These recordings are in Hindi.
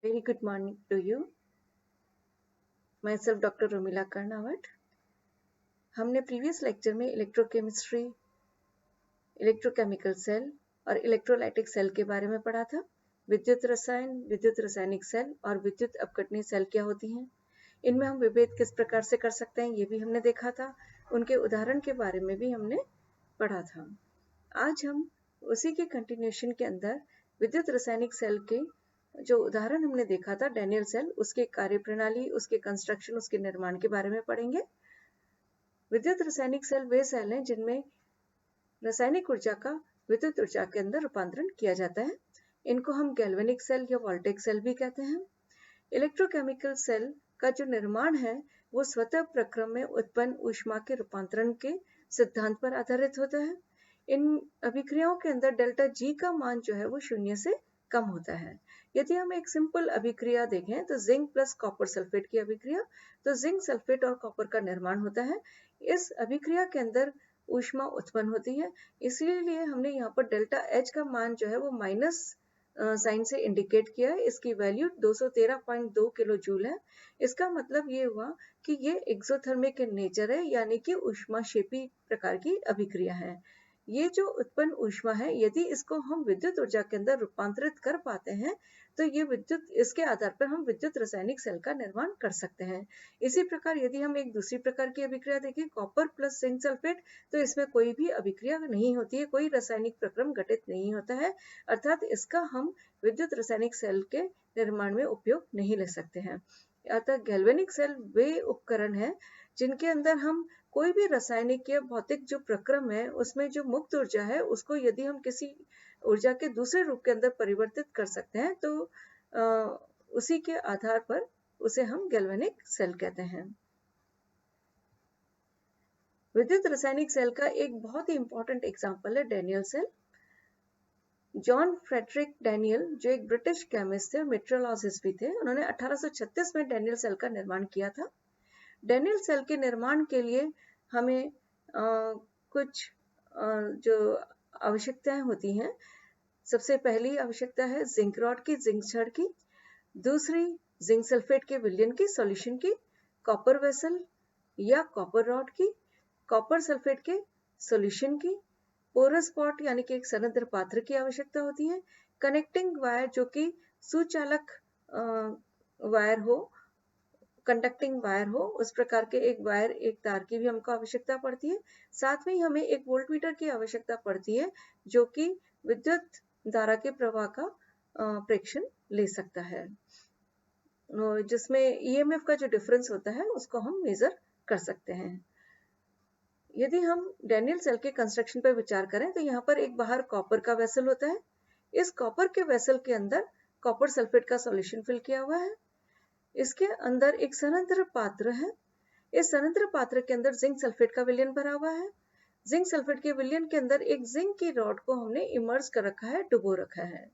Very good morning to you. Myself Dr. Rumila Karnawat. हमने प्रीवियस लेक्चर में इलेक्ट्रोकेमिस्ट्री, इलेक्ट्रोकेमिकल सेल और इलेक्ट्रोलाइटिक सेल के बारे में पढ़ा था। विद्युत रसायन, विद्युत रासायनिक सेल और विद्युत अपघटनीय सेल क्या होती हैं, इनमें हम विभेद किस प्रकार से कर सकते हैं, ये भी हमने देखा था। उनके उदाहरण के बारे में भी हमने पढ़ा था। आज हम उसी के कंटिन्यूशन के अंदर विद्युत रासायनिक सेल के जो उदाहरण हमने देखा था डैनियल सेल, उसके कार्यप्रणाली, उसके कंस्ट्रक्शन, उसके निर्माण के बारे में पढ़ेंगे। विद्युत रासायनिक सेल वे सेल हैं जिनमें रासायनिक ऊर्जा का विद्युत ऊर्जा के अंदर रूपांतरण किया जाता है। इनको हम गैल्वेनिक सेल या वोल्टेक सेल भी कहते हैं। इलेक्ट्रोकेमिकल सेल का जो निर्माण है वो स्वतः प्रक्रम में उत्पन्न ऊष्मा के रूपांतरण के सिद्धांत पर आधारित होता है। इन अभिक्रियाओं के अंदर डेल्टा जी का मान जो है वो 0 से कम होता है। यदि हम एक सिंपल अभिक्रिया देखें तो जिंक प्लस कॉपर सल्फेट की अभिक्रिया, तो जिंक सल्फेट और कॉपर का निर्माण होता है। इस अभिक्रिया के अंदर ऊष्मा उत्पन्न होती है, इसीलिए हमने यहाँ पर डेल्टा एच का मान जो है वो माइनस साइन से इंडिकेट किया है। इसकी वैल्यू 213.2 किलो जूल है। इसका मतलब ये हुआ कि ये एक्सोथर्मिक इन नेचर है, यानी कि ऊष्माक्षेपी प्रकार की अभिक्रिया है। ये जो उत्पन्न ऊष्मा है, यदि इसको हम विद्युत ऊर्जा के अंदर रूपांतरित कर पाते हैं तो ये विद्युत, इसके आधार पर हम विद्युत रासायनिक सेल का निर्माण कर सकते हैं। इसी प्रकार यदि हम एक दूसरी प्रकार की अभिक्रिया देखें, कॉपर प्लस जिंक सल्फेट, तो इसमें कोई भी अभिक्रिया नहीं होती है, कोई रासायनिक प्रक्रम घटित नहीं होता है, अर्थात इसका हम विद्युत रासायनिक सेल के निर्माण में उपयोग नहीं ले सकते हैं। अतः गैल्वेनिक सेल वे उपकरण है जिनके अंदर हम कोई भी रासायनिक या भौतिक जो प्रक्रम है उसमें जो मुक्त ऊर्जा है उसको यदि हम किसी ऊर्जा के दूसरे रूप के अंदर परिवर्तित कर सकते हैं तो उसी के आधार पर उसे हम गैल्वेनिक सेल कहते हैं। विद्युत रासायनिक सेल का एक बहुत ही इंपॉर्टेंट एग्जाम्पल है Daniell cell. John Frederic Daniell जो एक ब्रिटिश केमिस्ट थे, मेट्रोलॉजिस्ट भी थे, उन्होंने 1836 में डैनियल सेल का निर्माण किया था। डैनियल सेल के निर्माण के लिए हमें कुछ जो आवश्यकताएं होती हैं, सबसे पहली आवश्यकता है जिंक रॉड की, जिंक छड़ की। दूसरी जिंक सल्फेट के विलयन की, सॉल्यूशन की। कॉपर वेसल या कॉपर रॉड की, कॉपर सल्फेट के सॉल्यूशन की। पोरस पॉट यानी कि एक सनद्र पात्र की आवश्यकता होती है। कनेक्टिंग वायर जो कि सुचालक वायर हो, कंडक्टिंग वायर हो, उस प्रकार के एक वायर, एक तार की भी हमको आवश्यकता पड़ती है। साथ में ही हमें एक वोल्टमीटर की आवश्यकता पड़ती है जो कि विद्युत धारा के प्रवाह का प्रेक्षण ले सकता है, जिसमें ईएमएफ का जो डिफरेंस होता है उसको हम मेजर कर सकते हैं। यदि हम डैनियल सेल के कंस्ट्रक्शन पर विचार करें तो यहाँ पर एक बाहर कॉपर का वेसल होता है। इस कॉपर के वेसल के अंदर कॉपर सल्फेट का सॉल्यूशन फिल किया हुआ है। इसके अंदर एक सनंत्र पात्र है। इस सनंत्र पात्र के अंदर जिंक सल्फेट का विलयन भरा हुआ है। जिंक सल्फेट के विलयन के अंदर एक जिंक की रॉड को हमने इमर्स कर रखा है, डुबो रखा है।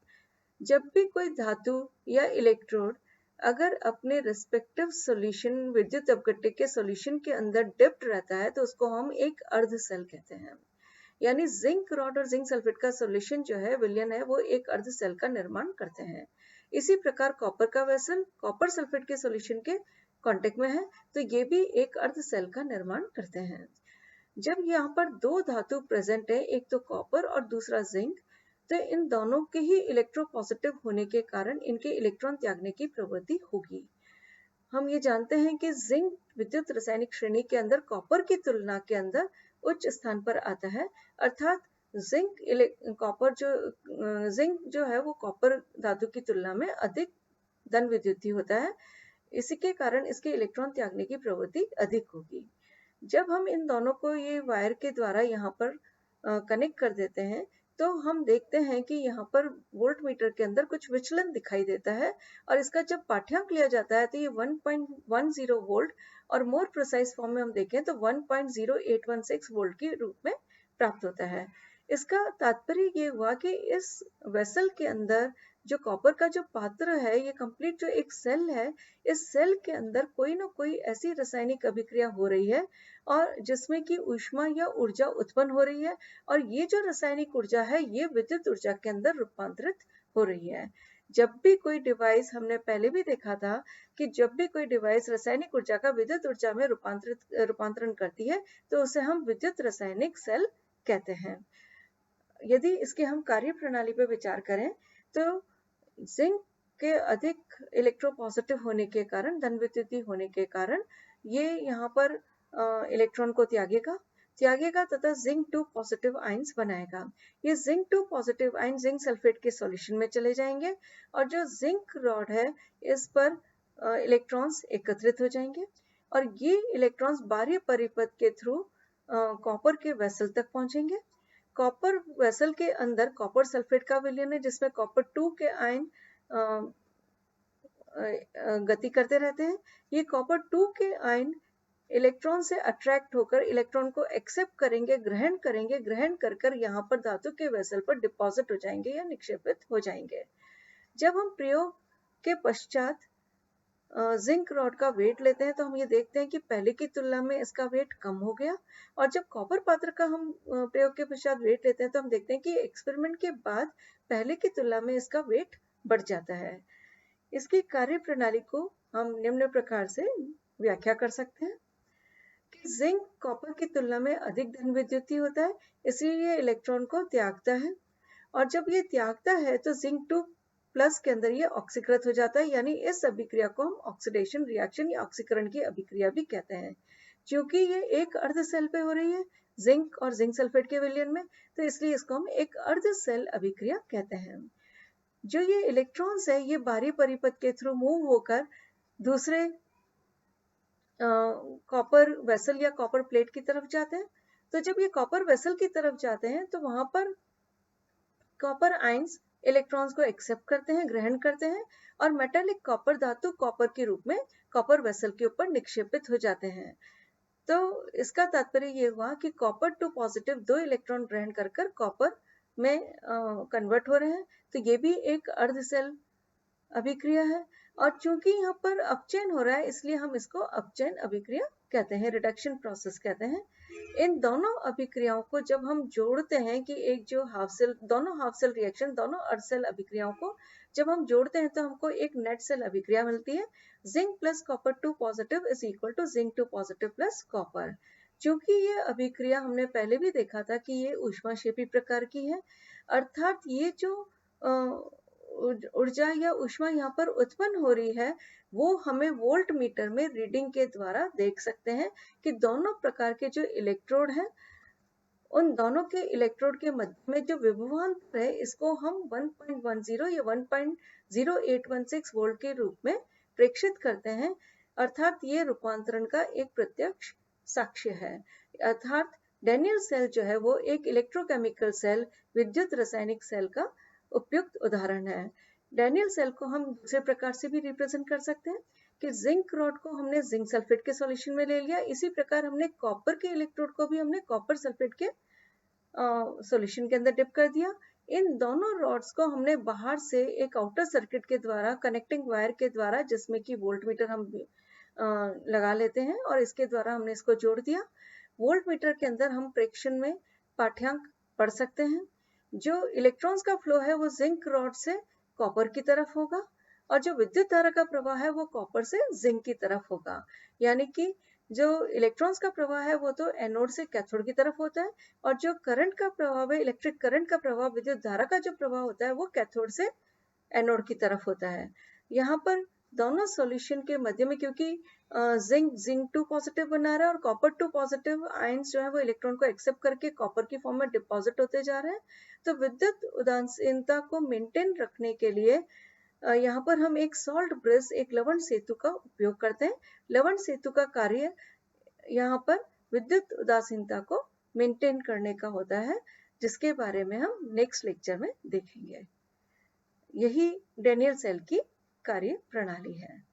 जब भी कोई धातु या इलेक्ट्रोड अगर अपने रिस्पेक्टिव सॉल्यूशन, विद्युत अपघट्य के सॉल्यूशन के अंदर डिप्ट रहता है तो उसको हम एक अर्ध सेल कहते हैं। यानी जिंक रॉड और जिंक सल्फेट का सॉल्यूशन जो है, विलयन है, वो एक अर्ध सेल का निर्माण करते हैं। इसी प्रकार कॉपर का वेसल कॉपर सल्फेट के सॉल्यूशन के कांटेक्ट में है तो ये भी एक अर्ध सेल का निर्माण करते हैं। जब यहाँ पर दो धातु प्रेजेंट है, एक तो कॉपर और दूसरा जिंक, तो इन दोनों के ही इलेक्ट्रोपॉजिटिव होने के कारण इनके इलेक्ट्रॉन त्यागने की प्रवृत्ति होगी। हम ये जानते हैं कि जिंक विद्युत रासायनिक श्रेणी के अंदर कॉपर की तुलना के अंदर उच्च स्थान पर आता है, अर्थात जिंक जो है वो कॉपर धातु की तुलना में अधिक धन विद्युतीय होता है। इसी के कारण इसके इलेक्ट्रॉन त्यागने की प्रवृत्ति अधिक होगी। जब हम इन दोनों को ये वायर के द्वारा यहाँ पर कनेक्ट कर देते हैं तो हम देखते हैं कि यहाँ पर वोल्ट मीटर के अंदर कुछ विचलन दिखाई देता है, और इसका जब पाठ्यांक लिया जाता है तो ये 1.10 वोल्ट और मोर प्रिसाइज फॉर्म में हम देखें तो 1.0816 वोल्ट के रूप में प्राप्त होता है। इसका तात्पर्य ये हुआ कि इस वेसल के अंदर जो कॉपर का जो पात्र है, ये कंप्लीट जो एक सेल है, इस सेल के अंदर कोई ना कोई ऐसी रासायनिक अभिक्रिया हो रही है और जिसमें कि ऊष्मा या ऊर्जा उत्पन्न हो रही है, और ये जो रासायनिक ऊर्जा है ये विद्युत ऊर्जा के अंदर रूपांतरित हो रही है। जब भी कोई डिवाइस, हमने पहले भी देखा था कि जब भी कोई डिवाइस रासायनिक ऊर्जा का विद्युत ऊर्जा में रूपांतरण करती है तो उसे हम विद्युत रासायनिक सेल कहते हैं। यदि इसके हम कार्य प्रणाली पर विचार करें तो जिंक के अधिक इलेक्ट्रोपॉजिटिव होने के कारण, धन विद्युतीय होने के कारण ये यहाँ पर इलेक्ट्रॉन को त्यागेगा तथा जिंक 2 पॉजिटिव आयंस बनाएगा। ये zinc 2 positive ion zinc sulphate के सॉल्यूशन में चले जाएंगे और जो जिंक रॉड है इस पर इलेक्ट्रॉन्स एकत्रित हो जाएंगे और ये इलेक्ट्रॉन्स बाह्य परिपथ के थ्रू कॉपर के वेसल तक पहुंचेंगे। कॉपर वेसल के अंदर कॉपर सल्फेट का विलयन है जिसमें कॉपर 2 के आयन गति करते रहते हैं। ये कॉपर 2 के आयन इलेक्ट्रॉन से अट्रैक्ट होकर इलेक्ट्रॉन को एक्सेप्ट करेंगे, ग्रहण कर यहाँ पर धातु के वेसल पर डिपॉजिट हो जाएंगे या निक्षेपित हो जाएंगे। जब हम प्रयोग के पश्चात जिंक रॉड का वेट लेते हैं तो हम ये देखते हैं कि पहले की तुलना में इसका वेट कम हो गया और जब कॉपर पात्र का हम प्रयोग के पश्चात वेट लेते हैं तो हम देखते हैं कि एक्सपेरिमेंट के बाद पहले की तुलना में इसका वेट बढ़ जाता है। इसकी कार्य प्रणाली को हम निम्न प्रकार से व्याख्या कर सकते हैं कि जिंक कॉपर की तुलना में अधिक धन विद्युतीय होता है, इसलिए ये इलेक्ट्रॉन को त्यागता है और जब ये त्यागता है तो जिंक 2 प्लस के अंदर ये ऑक्सीकृत हो जाता है, यानी इस अभिक्रिया को हम ऑक्सीडेशन रिएक्शन या ऑक्सीकरण की अभिक्रिया भी कहते हैं। क्योंकि ये एक अर्ध सेल पे हो रही है जिंक और जिंक सल्फेट के विलयन में, तो इसलिए इसको हम एक अर्ध सेल अभिक्रिया कहते हैं। जो ये इलेक्ट्रॉन्स है ये बाहरी परिपथ के थ्रू मूव होकर दूसरे कॉपर वेसल या कॉपर प्लेट की तरफ जाते हैं। तो जब ये कॉपर वेसल की तरफ जाते हैं तो वहां पर कॉपर आयंस इलेक्ट्रॉन्स को एक्सेप्ट करते हैं, ग्रहण करते हैं और मेटालिक कॉपर धातु कॉपर के रूप में कॉपर वेसल के ऊपर निक्षेपित हो जाते हैं। तो इसका तात्पर्य ये हुआ कि कॉपर 2 पॉजिटिव 2 इलेक्ट्रॉन ग्रहण कर कॉपर में कन्वर्ट हो रहे हैं, तो ये भी एक अर्ध सेल अभिक्रिया है और चूंकि यहाँ पर अपचयन हो रहा है इसलिए हम इसको अपचयन अभिक्रिया कहते हैं, रिडक्शन प्रोसेस कहते हैं। इन दोनों अभिक्रियाओं को जब हम जोड़ते हैं कि एक जो दोनों हाफ सेल रिएक्शन, दोनों अर्ध सेल अभिक्रियाओं को जब हम जोड़ते हैं तो हमको एक नेट सेल अभिक्रिया मिलती है। Zinc plus copper 2 positive is equal to zinc 2 positive plus copper. चूंकि ये अभिक्रिया हमने पहले भी देखा था कि ये ऊष्माक्षेपी प्रकार की है, अर्थात ये जो ऊर्जा या ऊष्मा यहाँ पर उत्पन्न हो रही है वो हम वोल्ट मीटर में रीडिंग के द्वारा देख सकते हैं कि दोनों प्रकार के जो इलेक्ट्रोड हैं उन दोनों के इलेक्ट्रोड के मध्य में जो विभवांतर है इसको हम 1.10 या 1.0816 वोल्ट के रूप में प्रेक्षित करते हैं, अर्थात ये रूपांतरण का एक प्रत्यक्ष साक्ष्य है। अर्थात डैनियल सेल जो है वो एक इलेक्ट्रोकेमिकल सेल, विद्युत रासायनिक सेल का उपयुक्त उदाहरण है। डैनियल सेल को हम दूसरे प्रकार से भी रिप्रेजेंट कर सकते हैं कि जिंक रॉड को हमने जिंक सल्फेट के सॉल्यूशन में ले लिया, इसी प्रकार हमने कॉपर के इलेक्ट्रोड को भी हमने कॉपर सल्फेट के सॉल्यूशन के अंदर डिप कर दिया। इन दोनों रॉड्स को हमने बाहर से एक आउटर सर्किट के द्वारा, कनेक्टिंग वायर के द्वारा, जिसमें कि वोल्ट मीटर हम लगा लेते हैं और इसके द्वारा हमने इसको जोड़ दिया। वोल्ट मीटर के अंदर हम प्रेक्षण में पाठ्यांक पढ़ सकते हैं। जो इलेक्ट्रॉन्स का फ्लो है वो जिंक रॉड से कॉपर की तरफ होगा और जो विद्युत धारा का प्रवाह है वो कॉपर से जिंक की तरफ होगा, यानी कि जो इलेक्ट्रॉन्स का प्रवाह है वो तो एनोड से कैथोड की तरफ होता है और जो करंट का प्रवाह है, इलेक्ट्रिक करंट का प्रवाह, विद्युत धारा का जो प्रवाह होता है वो कैथोड से एनोड की तरफ होता है। यहाँ पर दोनों सॉल्यूशन के मध्य में, क्योंकि जिंक 2 पॉजिटिव बना रहा है और कॉपर 2 पॉजिटिव आयंस जो है वो इलेक्ट्रॉन को एक्सेप्ट करके कॉपर की फॉर्म में डिपॉजिट होते जा रहे हैं, तो विद्युत उदासीनता को मेंटेन रखने के लिए यहाँ पर हम एक सॉल्ट ब्रिज, एक लवण सेतु का उपयोग करते हैं। लवण सेतु का कार्य यहाँ पर विद्युत उदासीनता को मेंटेन करने का होता है, जिसके बारे में हम नेक्स्ट लेक्चर में देखेंगे। यही डैनियल सेल की कार्य प्रणाली है।